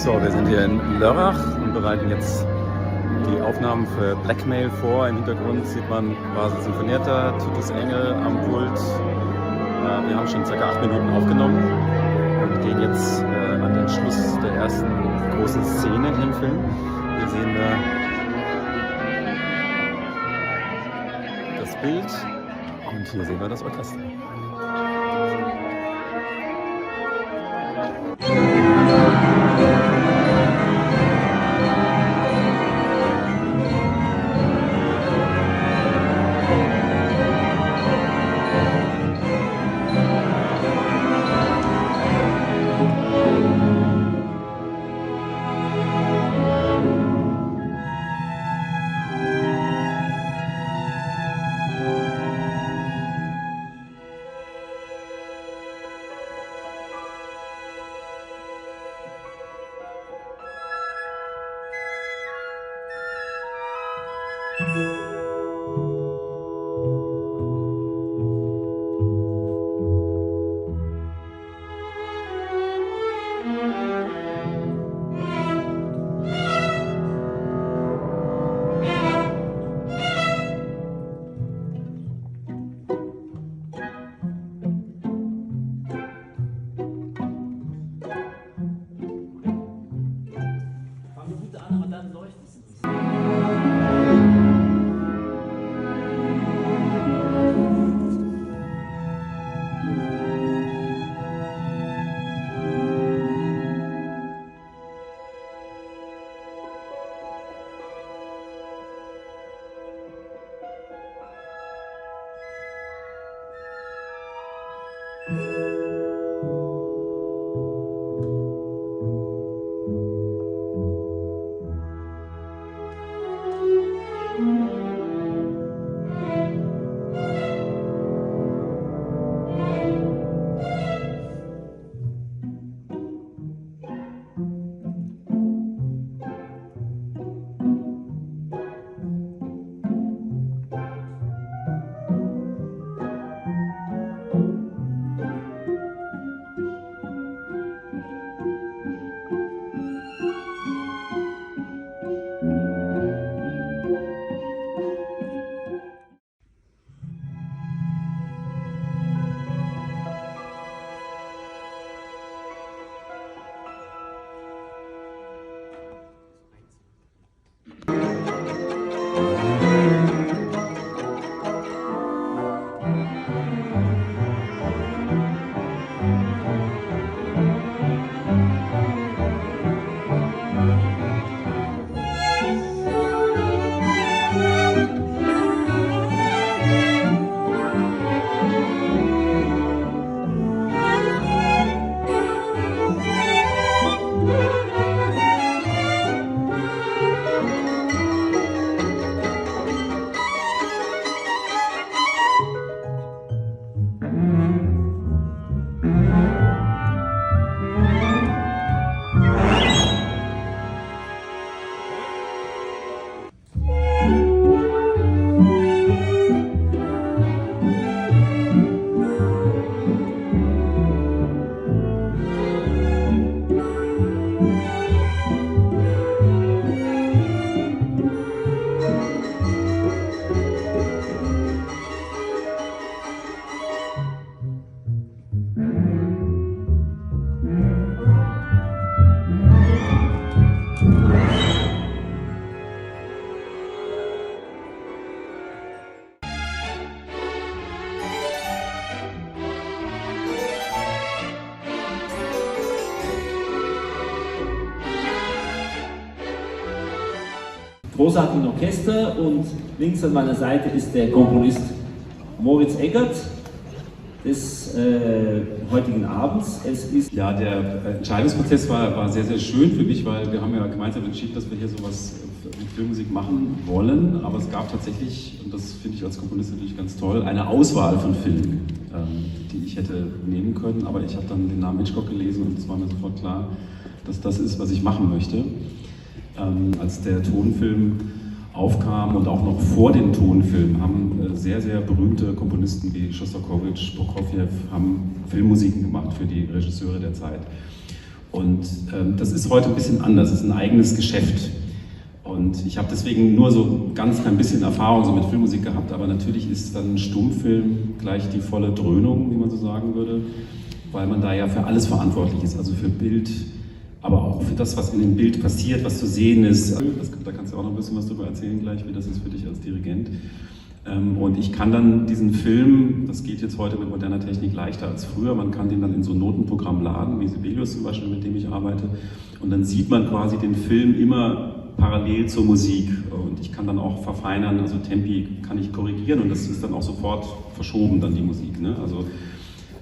So, wir sind hier in Lörrach und bereiten jetzt die Aufnahmen für Blackmail vor. Im Hintergrund sieht man quasi Sinfonietta, Titus Engel am Pult. Wir haben schon ca. 8 Minuten aufgenommen und gehen jetzt an den Schluss der ersten großen Szene in dem Film. Hier sehen wir das Bild und hier sehen wir das Orchester. Großartigen Orchester und links an meiner Seite ist der Komponist Moritz Eggert des heutigen Abends. Es ist ja, der Entscheidungsprozess war sehr, sehr schön für mich, weil wir haben ja gemeinsam entschieden, dass wir hier sowas mit Filmmusik machen wollen, aber es gab tatsächlich, und das finde ich als Komponist natürlich ganz toll, eine Auswahl von Filmen, die ich hätte nehmen können, aber ich habe dann den Namen Hitchcock gelesen und es war mir sofort klar, dass das ist, was ich machen möchte. Als der Tonfilm aufkam und auch noch vor den Tonfilmen haben sehr, sehr berühmte Komponisten wie Schostakowitsch, Prokofjew haben Filmmusiken gemacht für die Regisseure der Zeit. Und das ist heute ein bisschen anders, es ist ein eigenes Geschäft. Und ich habe deswegen nur so ganz klein bisschen Erfahrung so mit Filmmusik gehabt, aber natürlich ist dann ein Stummfilm gleich die volle Dröhnung, wie man so sagen würde, weil man da ja für alles verantwortlich ist, also für Bild, aber auch für das, was in dem Bild passiert, was zu sehen ist. Da kannst du auch noch ein bisschen was darüber erzählen gleich, wie das ist für dich als Dirigent. Und ich kann dann diesen Film, das geht jetzt heute mit moderner Technik leichter als früher, man kann den dann in so ein Notenprogramm laden, wie Sibelius zum Beispiel, mit dem ich arbeite, und dann sieht man quasi den Film immer parallel zur Musik, und ich kann dann auch verfeinern, also Tempi kann ich korrigieren und das ist dann auch sofort verschoben, dann die Musik. Ne? Also,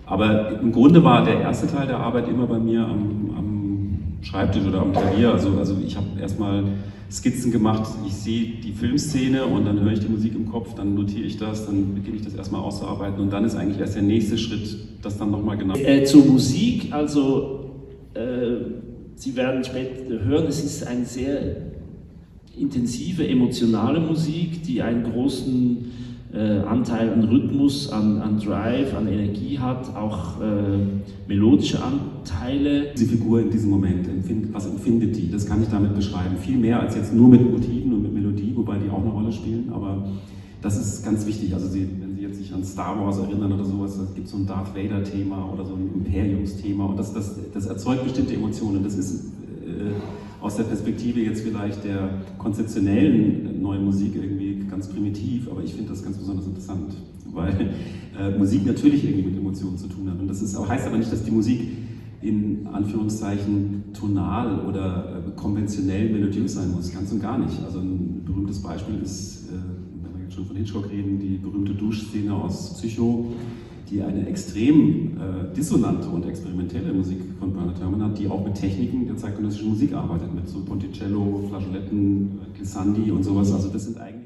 aber im Grunde war der erste Teil der Arbeit immer bei mir am Schreibtisch oder am Klavier, also ich habe erstmal Skizzen gemacht, ich sehe die Filmszene und dann höre ich die Musik im Kopf, dann notiere ich das, dann beginne ich das erstmal auszuarbeiten und dann ist eigentlich erst der nächste Schritt, das dann nochmal genau... Zur Musik, also Sie werden später hören, es ist eine sehr intensive, emotionale Musik, die einen großen Anteil an Rhythmus, an Drive, an Energie hat, auch melodische Anteile. Die Figur in diesem Moment, was empfindet die? Das kann ich damit beschreiben. Viel mehr als jetzt nur mit Motiven und mit Melodie, wobei die auch eine Rolle spielen, aber das ist ganz wichtig. Also wenn Sie jetzt sich an Star Wars erinnern oder sowas, es gibt so ein Darth Vader-Thema oder so ein Imperiums-Thema und das erzeugt bestimmte Emotionen. Das ist aus der Perspektive jetzt vielleicht der konzeptionellen neuen Musik irgendwie ganz primitiv, aber ich finde das ganz besonders interessant, weil Musik natürlich irgendwie mit Emotionen zu tun hat. Und das heißt aber nicht, dass die Musik in Anführungszeichen tonal oder konventionell melodiös sein muss, ganz und gar nicht. Also ein berühmtes Beispiel ist, wenn wir jetzt schon von Hitchcock reden, die berühmte Duschszene aus Psycho, die eine extrem dissonante und experimentelle Musik von Bernard Herrmann hat, die auch mit Techniken der zeitgenössischen Musik arbeitet, mit so Ponticello, Flageoletten, Glissandi und sowas. Also das sind eigentlich...